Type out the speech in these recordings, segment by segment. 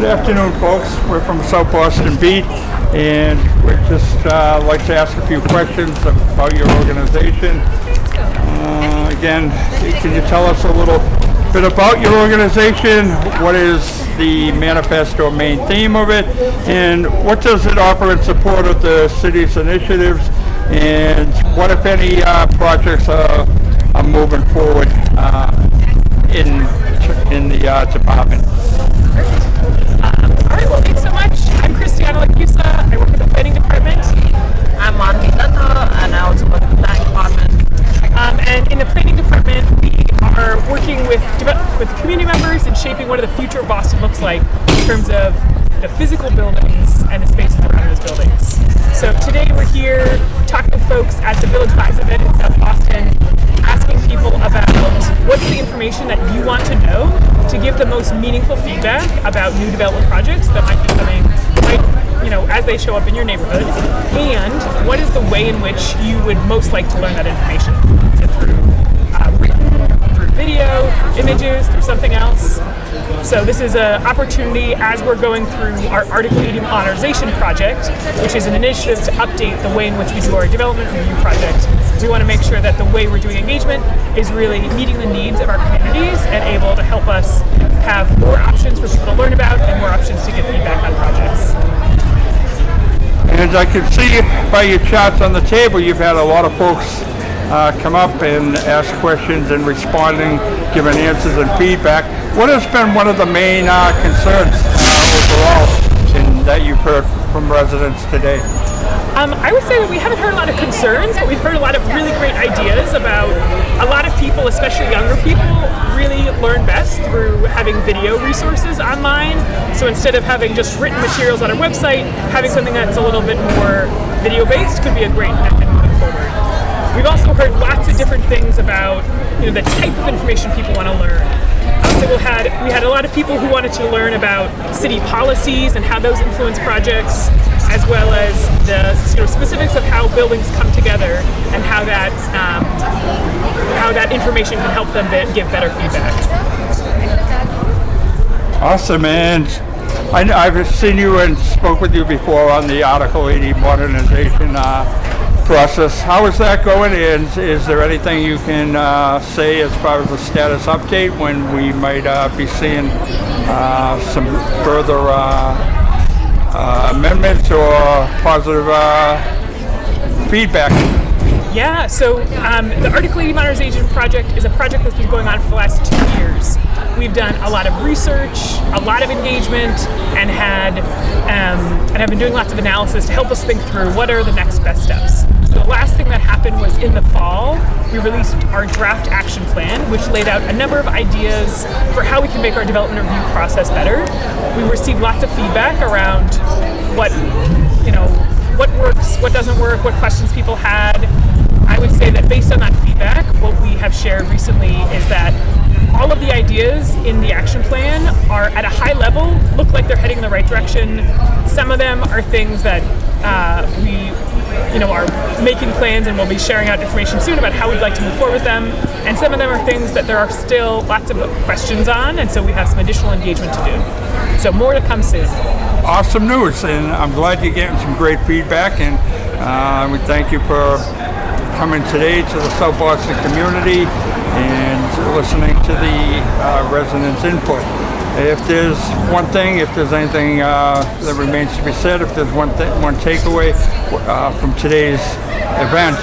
afternoon, folks. We're from South Boston Beat, and we'd just like to ask a few questions about your organization. Again, can you tell us a little bit about your organization? What is the manifest or main theme of it, and what does it offer in support of the city's initiatives, and what, if any, projects are moving forward in the department? All right, well, thanks so much. I'm Christiana Lacusa. I work in the planning department. I'm Manvi Dutta, and I also work in the planning department. And in the planning department, we are working with community members and shaping what the future of Boston looks like in terms of the physical buildings and the spaces around those buildings. So today we're here talking with folks at the Village Vibes event in South Boston, asking people about what's the information that you want to know to give the most meaningful feedback about new development projects that might be coming, as they show up in your neighborhood, and what is the way in which you would most like to learn that information. Is it through written, through video, through images, through something else? So this is an opportunity as we're going through our Article 80 modernization project, which is an initiative to update the way in which we do our development review project. We want to make sure that the way we're doing engagement is really meeting the needs of our communities and able to help us have more options for people to learn about and more options to get feedback on projects. And I can see by your charts on the table, you've had a lot of folks come up and ask questions and responding, giving answers and feedback. What has been one of the main concerns overall that you've heard from residents today? I would say that we haven't heard a lot of concerns, but we've heard a lot of really great ideas about a lot of people, especially younger people, really learn best through having video resources online. So instead of having just written materials on our website, having something that's a little bit more video-based could be a great method moving forward. We've also heard lots of different things about the type of information people want to learn. So we had a lot of people who wanted to learn about city policies and how those influence projects, as well as the specifics of how buildings come together and how that information can help them give better feedback. Awesome, and I've seen you and spoke with you before on the Article 80 modernization process. How is that going, and is there anything you can say as far as the status update when we might be seeing some further amendments or positive feedback? Yeah, so the Article 80 modernization project is a project that's been going on for the last 2 years. We've done a lot of research, a lot of engagement, and have been doing lots of analysis to help us think through what are the next best steps. So the last thing that happened was in the fall, we released our draft action plan, which laid out a number of ideas for how we can make our development review process better. We received lots of feedback around what works, what doesn't work, what questions people had. I would say that based on that feedback, what we have shared recently is that all of the ideas in the action plan are at a high level, look like they're heading in the right direction. Some of them are things that we are making plans and we'll be sharing out information soon about how we'd like to move forward with them. And some of them are things that there are still lots of questions on, and so we have some additional engagement to do. So more to come soon. Awesome news, and I'm glad you're getting some great feedback, and we thank you for coming today to the South Boston community and listening to the residents' input. If there's one thing, if there's anything that remains to be said, if there's one takeaway from today's event,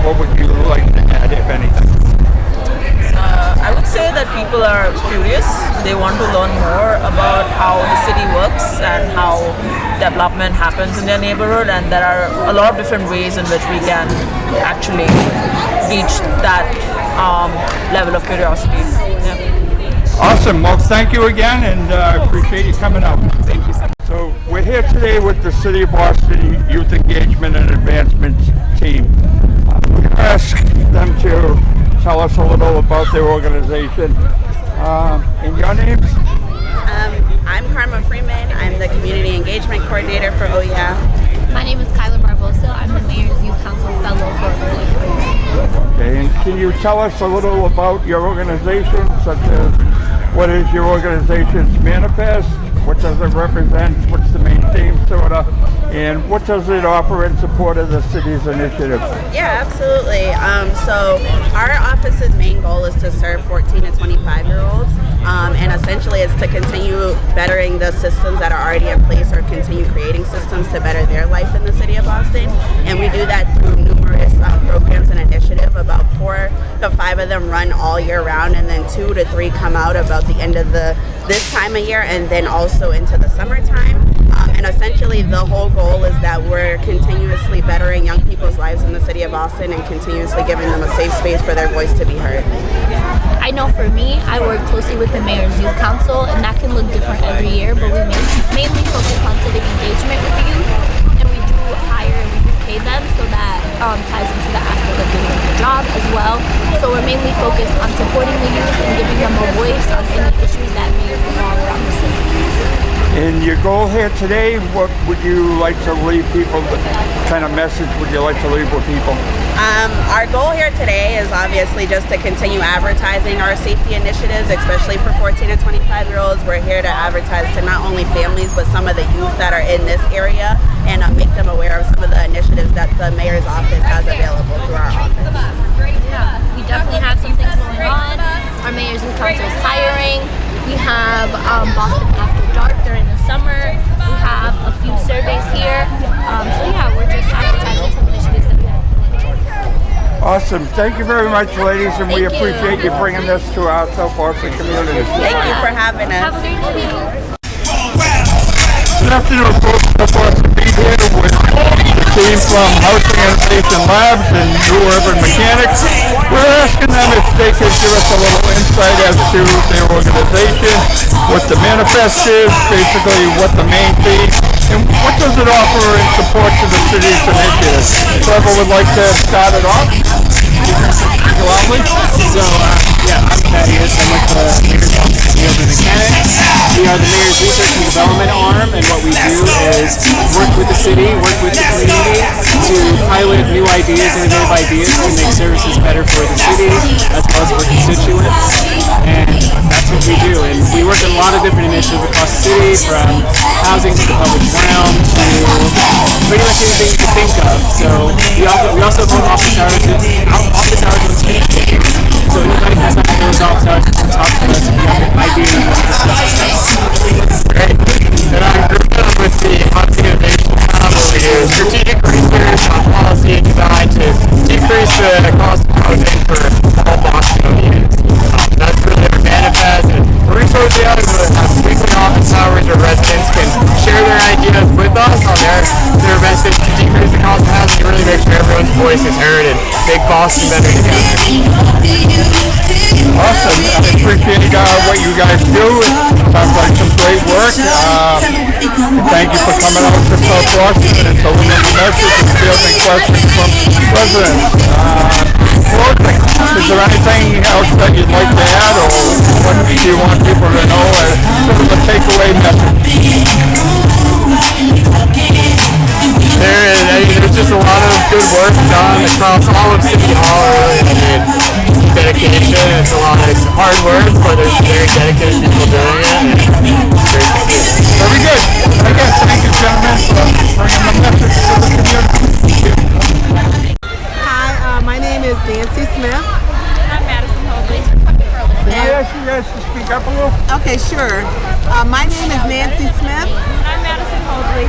what would you like to add, if anything? I would say that people are curious. They want to learn more about how the city works and how development happens in their neighborhood, and there are a lot of different ways in which we can actually reach that level of curiosity. Yeah. Awesome. Well, thank you again, and I appreciate you coming out. Thank you so much. So we're here today with the City of Boston Youth Engagement and Advancement team. We're going to ask them to tell us a little about their organization. And your names? I'm Karma Freeman. I'm the Community Engagement Coordinator for OEA. My name is Kyla Barbosa. I'm the Mayor's Youth Council Fellow for OEA. Okay, and can you tell us a little about your organization, such as what is your organization's manifest, What does it represent? What's the main theme, sort of? And what does it offer in support of the city's initiative? Yeah, absolutely. So our office's main goal is to serve 14 to 25-year-olds, and essentially it's to continue bettering the systems that are already in place or continue creating systems to better their life in the city of Boston. And we do that through numerous programs and initiatives. About 4 to 5 of them run all year round, and then 2 to 3 come out about the end of this time of year, and then also into the summertime. And essentially the whole goal is that we're continuously bettering young people's lives in the city of Boston and continuously giving them a safe space for their voice to be heard. I know for me, I work closely with the Mayor's Youth Council, and that can look different every year, but we mainly focus on civic engagement with the youth, and we do hire and we do pay them, so that ties into the aspect of giving them a job as well. So we're mainly focused on supporting the youth and giving them a voice on any issues that may revolve around the city. And your goal here today, what would you like to leave people, what kind of message would you like to leave with people? Our goal here today is obviously just to continue advertising our safety initiatives, especially for 14 to 25-year-olds. We're here to advertise to not only families, but some of the youth that are in this area, and make them aware of some of the initiatives that the mayor's office has available through our office. We definitely have some things going on. Our Mayor's Youth Council is hiring. We have Boston After Dark during the summer. We have a few surveys here. So yeah, we're just advertising some initiatives that we have. Awesome. Thank you very much, ladies, and we Thank you. appreciate you bringing this to our South Boston community. Thank you for having us. Have a great evening. Good afternoon, folks. South Boston Beat here with the team from Housing Innovation Labs and New Urban Mechanics. We're asking them if they could give us a little insight as to their organization, what the manifest is, basically what the main theme, and what does it offer in support to the city's initiative. Whoever would like to start it off? So, I'm Thaddeus. I'm with the Mayor's Office of New Urban Mechanics. We are the Mayor's Research and Development arm, and what we do is work with the city, work with the community to pilot new ideas, innovative ideas to make services better for the city as well as for constituents. And that's what we do. And we work on a lot of different initiatives across the city, from housing to the public realm to pretty much anything you can think of. So we also hold office hours on Tuesdays. So anybody who's not in those office hours can talk to us if you have an idea and want to discuss stuff. Great. And I'm Griffin with the Housing Innovation Lab, where we do strategic research on policy and design to decrease the cost of housing for all Bostonians. That's really our manifest. And the resource we have weekly office hours where residents can share their ideas with us on their message to decrease the cost of housing and really make sure everyone's voice is heard and make Boston better together. Awesome. I appreciate what you guys do. It sounds like some great work. Thank you for coming out to South Boston and delivering the message and fielding questions from residents. Closing, is there anything else that you'd like to add, or what do you want people to know as sort of a takeaway message? There's just a lot of good work done across all of City Hall. Dedication. It's hard work, but there's very dedicated people doing it. And it's great to see. Very good. Again, thank you, gentlemen, for bringing the message to the community. Hi, my name is Nancy Smith. I'm Madison Hoadley. Can I ask you guys to speak up a little? Okay, sure. My name is Nancy Smith. I'm Madison Hoadley.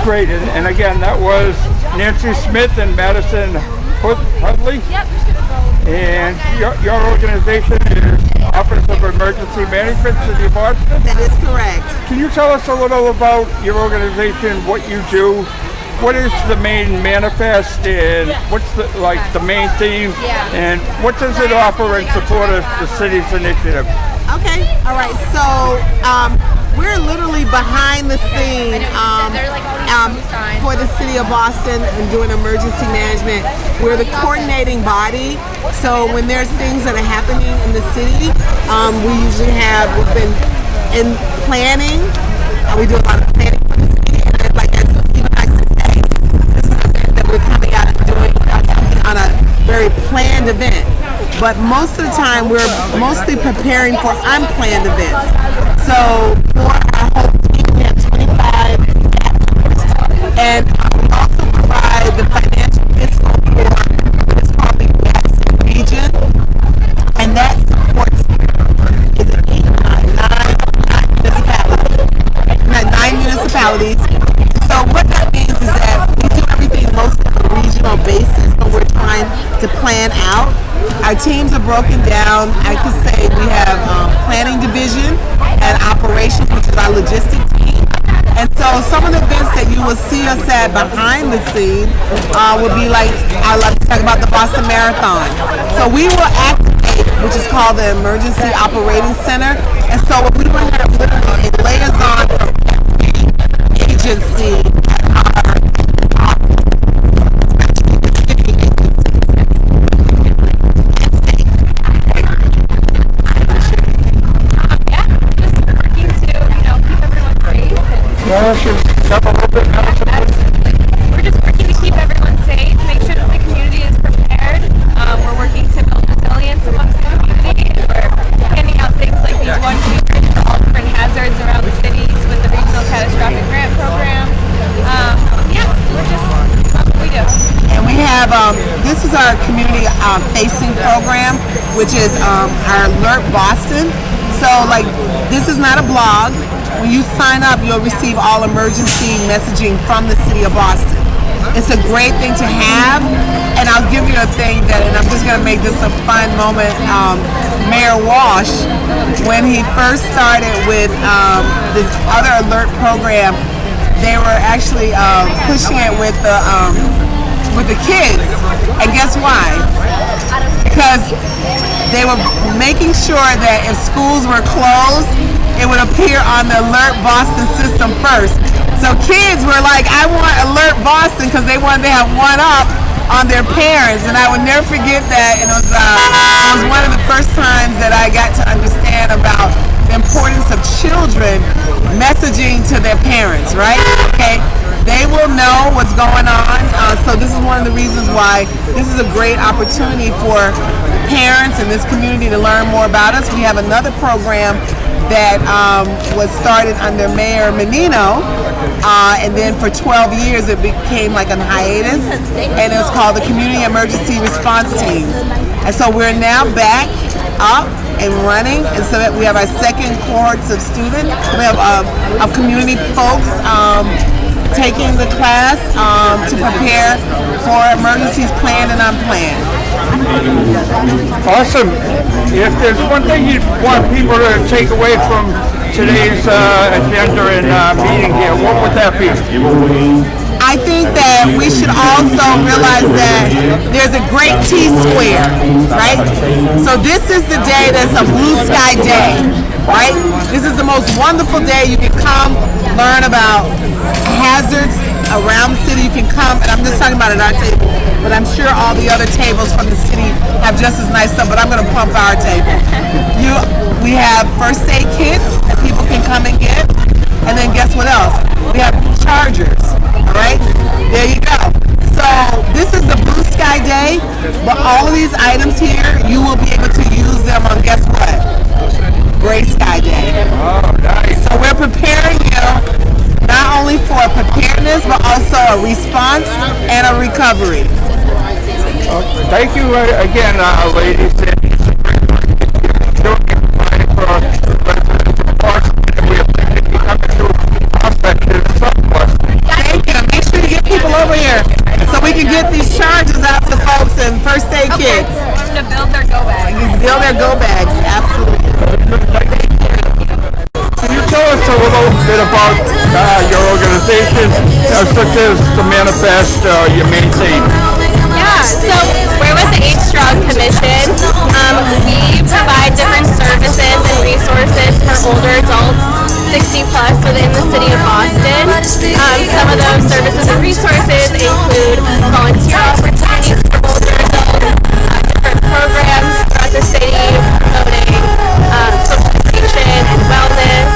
Great, and again, that was Nancy Smith and Madison Hoadley. Yep. And your organization is Office of Emergency Management, City of Boston. That is correct. Can you tell us a little about your organization, what you do, what is the main manifest, and what's the main theme, and what does it offer in support of the city's initiative? Okay, all right. So we're literally behind the scene for the city of Boston and doing emergency management. We're the coordinating body. So when there's things that are happening in the city, we've been in planning. We do a lot of planning for the city, and then, like as Stephen likes to say, this is an event that we're coming out and doing something on a very planned event. but most of the time we're mostly preparing for unplanned events. So for our whole team, we have 25 staff, and we also provide the financial fiscal for what is called the Jackson region, and that supports nine municipalities. So what that means is that we do everything mostly on a regional basis, but we're trying to plan out. Our teams are broken down. I could say we have planning division and operations, which is our logistics team. And so some of the events that you will see us at behind the scene will be like, I love to talk about the Boston Marathon. So we will activate, which is called the Emergency Operating Center. And so what we will have literally a liaison from every agency that are We're just working to keep everyone safe, make sure that the community is prepared. We're working to build resilience amongst the community, and we're handing out things like these 1-2-3 for all different hazards around the cities with the Regional Catastrophic Grant Program. We're just what we do. And we have, this is our community facing program, which is our Alert Boston. So like, this is not a blog. When you sign up, you'll receive all emergency messaging from the city of Boston. It's a great thing to have, and I'll give you a thing that, and I'm just gonna make this a fun moment. Mayor Walsh, when he first started with this other alert program, they were actually pushing it with the kids, and guess why? Because they were making sure that if schools were closed, it would appear on the Alert Boston system first. So kids were like, I want Alert Boston, because they wanted to have one up on their parents, and I would never forget that. And it was one of the first times that I got to understand about the importance of children messaging to their parents, right? Okay, they will know what's going on. So this is one of the reasons why this is a great opportunity for parents in this community to learn more about us. We have another program that was started under Mayor Menino, and then for 12 years it became like an hiatus, and it was called the Community Emergency Response Teams. And so we're now back up and running, and so that we have our second cohorts of students. We have of community folks taking the class to prepare for emergencies planned and unplanned. Awesome. If there's one thing you want people to take away from today's agenda and meeting here, what would that be? I think that we should also realize that there's a great T-square, right? So this is the day that's a blue sky day, right? This is the most wonderful day. You can come learn about hazards around the city. You can come, and I'm just talking about at our table, but I'm sure all the other tables from the city have just as nice stuff, but I'm going to pump our table. We have first aid kits that people can come and get, and then guess what else? We have chargers, all right? There you go. So this is the blue sky day, but all of these items here, you will be able to use them on, guess what? Gray sky day. Oh, nice. So we're preparing you not only for preparedness, but also a response and a recovery. Thank you again, ladies. Thank you. Make sure you get people over here so we can get these charges out to folks and first aid kits. To build their go bags. Build their go bags, absolutely. Can you tell us a little bit about your organization, such as the manifest you maintain? Yeah, so we're with the H Strong Commission. We provide different services and resources for older adults, 60 plus, within the city of Boston. Some of those services and resources include volunteer opportunities for older adults, different programs throughout the city promoting socialization and wellness,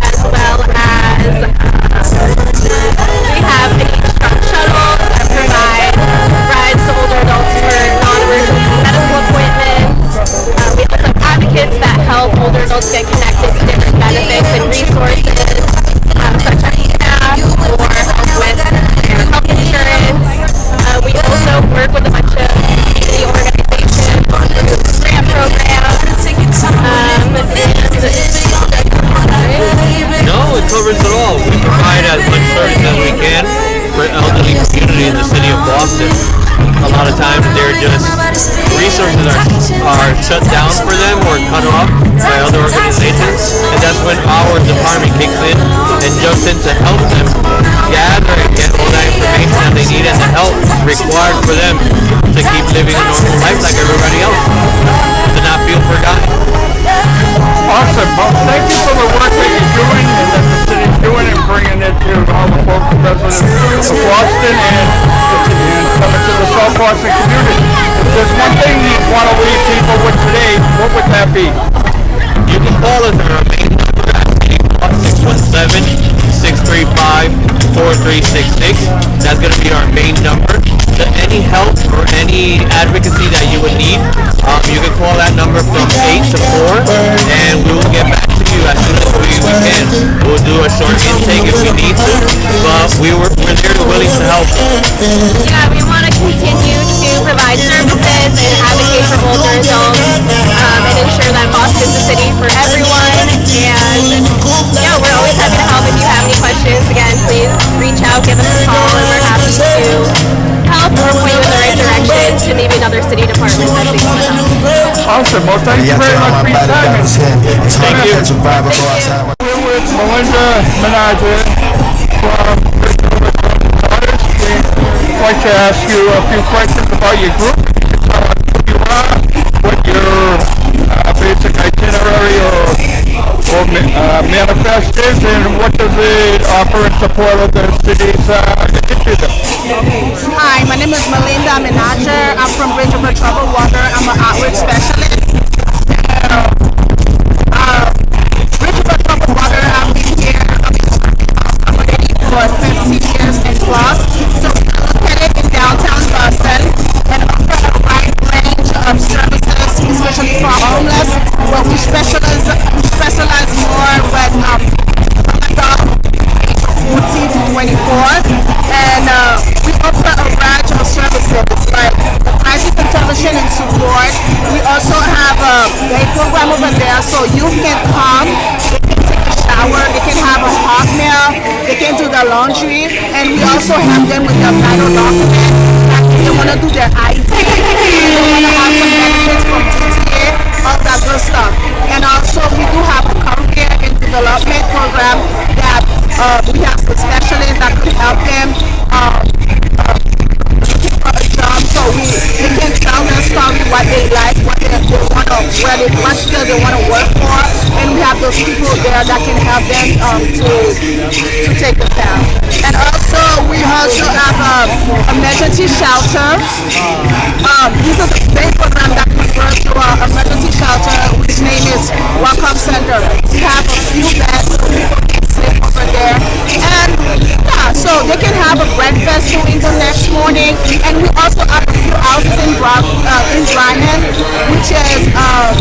as well as we have the H Strong shuttles that provide rides to older adults for non-emergency medical appointments, older adults get connected to different benefits and resources, such as staff or help with their health insurance. We also work with a bunch of community organizations through grant programs. No, it covers it all. We provide as much service as we can for elderly community in the city of Boston. A lot of times resources are shut down for them or cut off by other organizations, and that's when our department kicks in and jumps in to help them gather and get all that information that they need and the help required for them to keep living a normal life like everybody else, to not feel forgotten. Awesome. Well, thank you for the work that you're doing and that the city's doing and bringing it to all the folks and residents of Boston and coming to the South Boston community. If there's one thing you want to leave people with today, what would that be? You can call us at our main number at 617-635-4366. That's going to be our main number. Any help or any advocacy that you would need, you can call that number from 8 to 4, and we will get back to you as soon as we can. We'll do a short intake if we need to, but we're there willing to help. Yeah, we want to continue to provide services and advocate for older adults and ensure that Boston's a city for everyone. And yeah, we're always happy to help. If you have any questions, again, please reach out, give us a call, and we're happy to help or point you in the right direction to maybe another city department that they want to help. Awesome. Well, thank you very much for your time. Thank you. We're with Melinda Menager from I'd like to ask you a few questions about your group. You can tell us who you are, what your basic itinerary or manifest is, and what does it offer in support of the city's initiative. Hi, my name is Melinda Menager. I'm from Bridge Over Troubled Water. I'm an outreach specialist. Bridge Over Troubled Water, I've been here already for 15 years and plus. So we're located in downtown Boston and offer a wide range of services, especially for homeless. But we specialize more with adult 14 to 24, and we offer a range of services like crisis intervention and support. We also have a program over there, so you can come, they can take a shower, they can have a hot meal, they can do their laundry, and we also help them with their vital documents. They want to do their ID, they want to have some benefits from TTA, all that good stuff. And also we do have a career and development program that we have some specialists that could help them looking for a job. So they can tell their story, what they like, what they want to, what skill they want to work for, and we have those people there that can help them to take it down. And also we also have an emergency shelter. This is a big program that refers to our emergency shelter, which name is Welcome Center. We have a few beds so people can sleep over there, and yeah, so they can have a breakfast during the next morning. And we also have a few houses in Brandon, which is a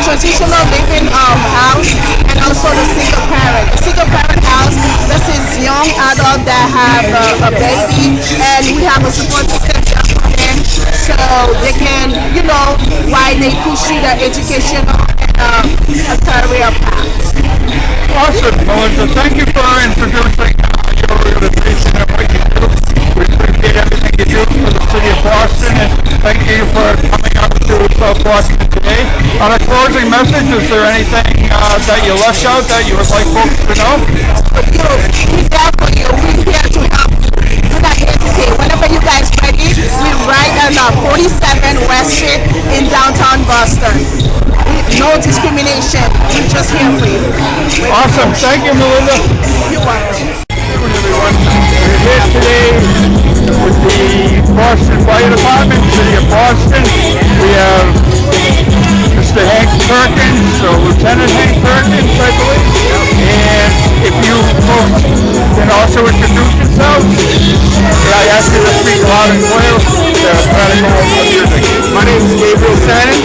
transitional living house, and also the single parent. The single parent house, this is young adults that have a baby, and we have a support system there for them, so they can, while they pursue their educational and a career path. Awesome, Melinda. Thank you for introducing your organization and what you do. We appreciate everything you do for the city of Boston, and thank you for coming out to South Boston today. On a closing message, is there anything that you left out that you would like folks to know? We're there for you. We're here to help. Do not hesitate. Whenever you guys ready, we're right on 47 West Street in downtown Boston. No discrimination. We're just here for you. Awesome. Thank you, Melinda. You're welcome. Everyone, we're here today with the Boston Fire Department, City of Boston. We have Mr. Hank Perkins, so Lieutenant Hank Perkins, I believe. And if you folks can also introduce yourselves, I ask you to speak loud and clear. Try to go over the music. My name is Gabriel Shannon.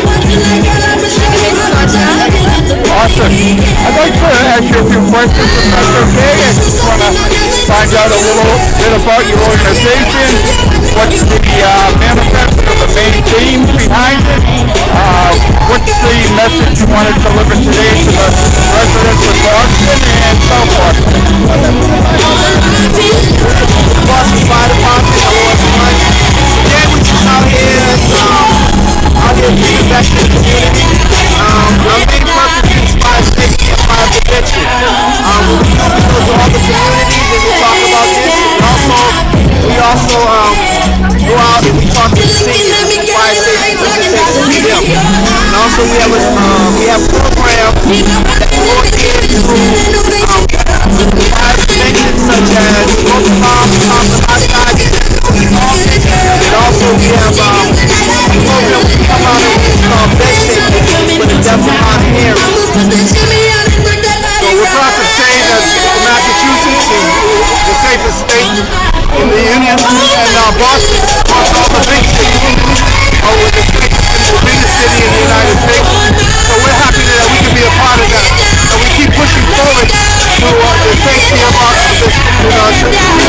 Awesome. questions if that's okay. I just want to find out a little bit about your organization. What's the manifest or the main theme behind it? What's the message you want to deliver today to the residents of Boston and South Boston? Boston Fire Department, hello everyone. Today we're just out here giving back to the community. Our main purpose is fire safety and fire prevention. We go to all the communities and we talk about this. We also go out and we talk to the seniors and fire safety presentation to them. And also we have programs that go into fire prevention such as smoke bombs, carbon monoxide, and also we have a program we come out and install bed shaking for the deaf and hard of hearing. So we're proud to say that Massachusetts is the safest state in the Union, and Boston is all the big cities over the biggest city in the United States. So we're happy that we can be a part of that. So we keep pushing forward to the safety of our people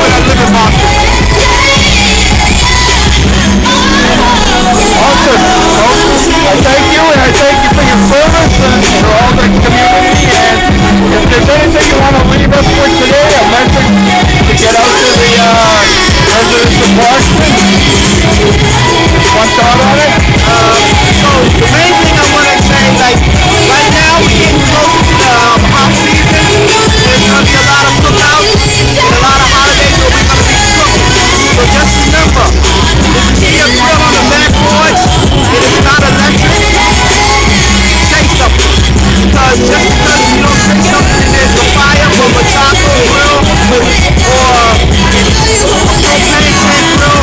that live in Boston. Awesome. I thank you, and I thank you for your service and for all the community. And if there's anything you want to leave us with today, a message to get out to the residents of Boston, one thought on it? So the main thing I want to say, like right now we're getting close to the hot season. There's going to be a lot of cookouts and a lot of holidays where we're going to be cooking. So just remember, if you see a grill on the back porch and it's not electric, say something. Because just because you don't say something and there's a fire from a charcoal grill or a propane tank grill,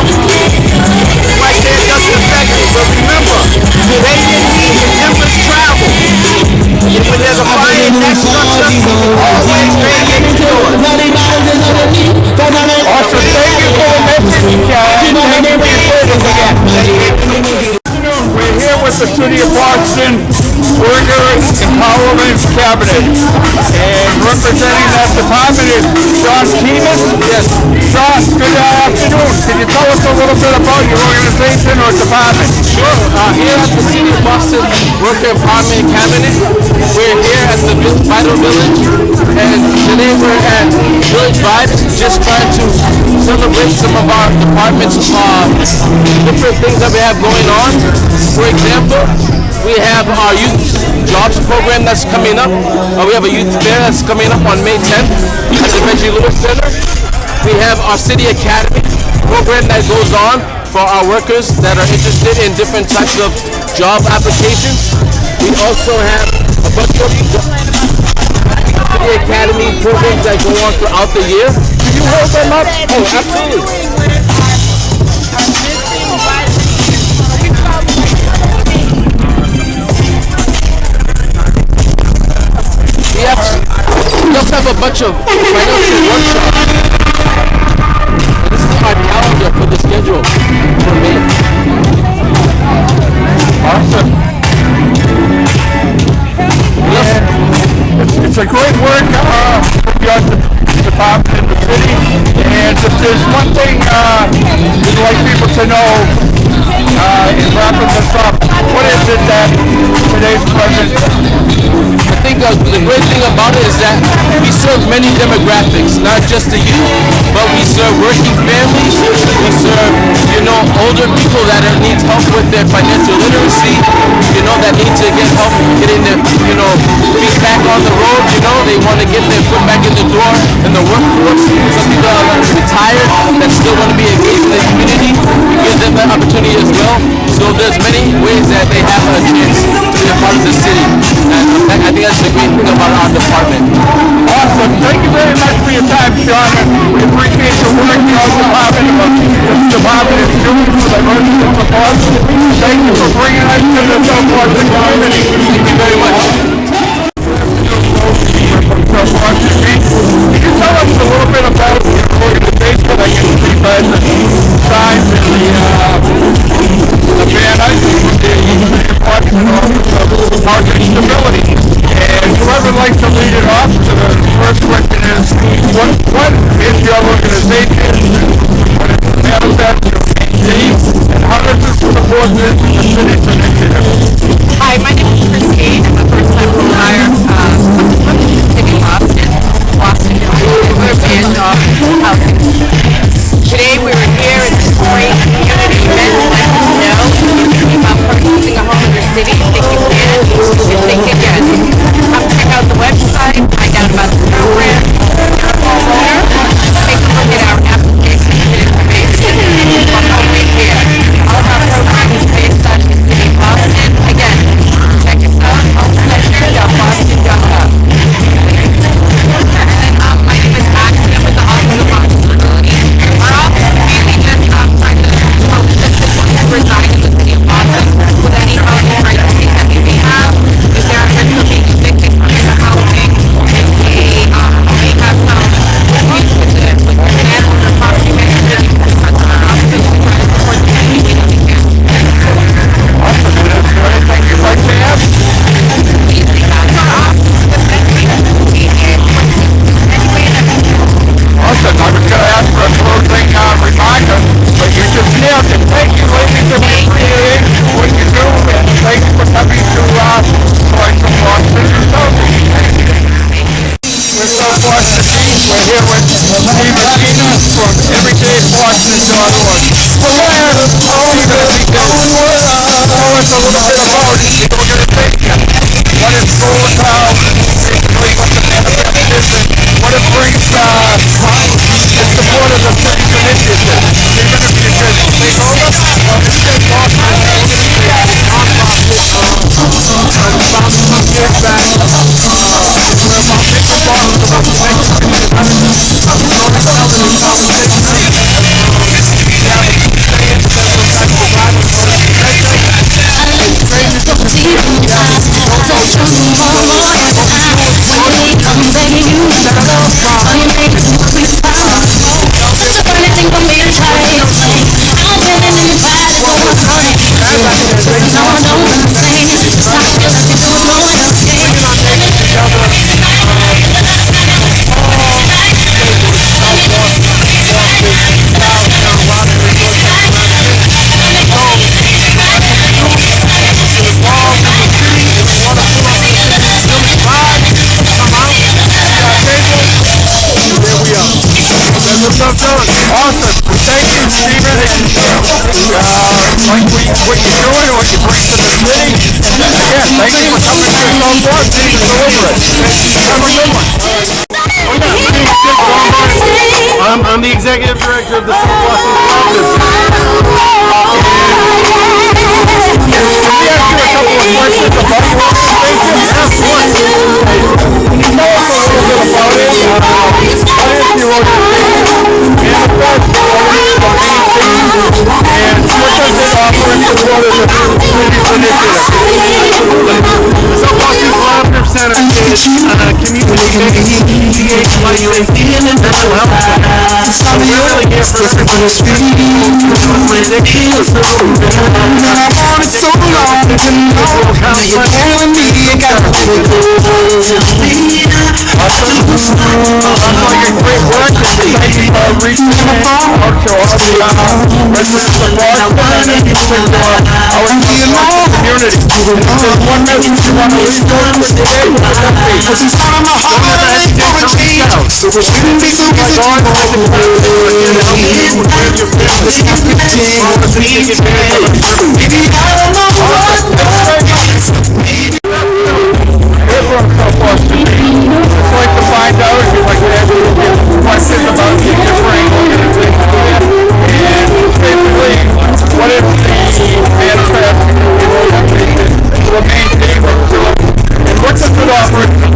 right there doesn't affect it. But remember, they didn't need the embers travel. And when there's a fire in that structure, always radiate to yours. Awesome. Thank you for the message. Thank you for your service again. We're here with the City of Boston Worker Empowerment Cabinet. And representing that department is John Keenan. Yes. John, good afternoon. Can you tell us a little bit about your organization or department? Sure. Here at the City of Boston Worker Empowerment Cabinet, we're here at the Vital Village, and today we're at Village Vibes, just trying to celebrate some of our department's different things that we have going on. For example, we have our youth jobs program that's coming up. We have a youth fair that's coming up on May 10th at the Reggie Lewis Center. We have our City Academy program that goes on for our workers that are interested in different types of job applications. We also have a bunch of City Academy programs that go on throughout the year. Can you hold them up? Oh, absolutely. We also have a bunch of financial workshops. This is our calendar for the schedule for May. Awesome. It's a great work from your department in the city. And if there's one thing we'd like people to know in wrapping this up, what is it that today's president? I think the great thing about it is that we serve many demographics, not just the youth, but we serve working families, we serve, older people that need help with their financial literacy, that need to get help getting their, feet back on the road, they want to get their foot back in the door in the workforce. Some people are retired that still want to be engaged in the community. We give them that opportunity as well. So there's many ways that they have a chance to be a part of the city. And I think that's the great thing about our department. Awesome. Thank you very much for your time, Sean. We appreciate your work in our department and what this department is doing for the residents of Boston. Thank you for bringing us to the South Boston community. Thank you very much. Can you tell us a little bit about your organization? I can see by the signs and the banner, the Boston Office of Housing Stability. And whoever would like to lead it off to the first everydayBoston.org. From there, you're going to be tell us a little bit about the organization. What it's all about, basically what the manifest is, and what it brings in support of the city's initiative. You're going to be a good takeover. This is Boston organization, nonprofit, founded some years back. We're about making Boston about the next community. Awesome. Thank you, Stephen. Like what you're doing, what you bring to the city. Yeah, thank you for coming to the board meeting to deliver it. Have a good one. I'm the executive director of the South Boston office. Can we ask you a couple of questions about your organization? Can you tell us a little bit about it? What is your organization? And what is the main thing? And what does it offer in support of the city's initiative? The South Boston Collaborative Center is a community-based PDH licensed mental health center. So we're really here for everybody to speak. Great work. Thank you for reaching out to all the residents of Boston and our community. There's one message you want to leave with today. Don't ever hesitate to reach out. We didn't think you guys on to help you with your family. I'd like to find out if you'd like to ask questions about the different organizations and basically what is the manifest of the organization, the main theme of it, and what does it offer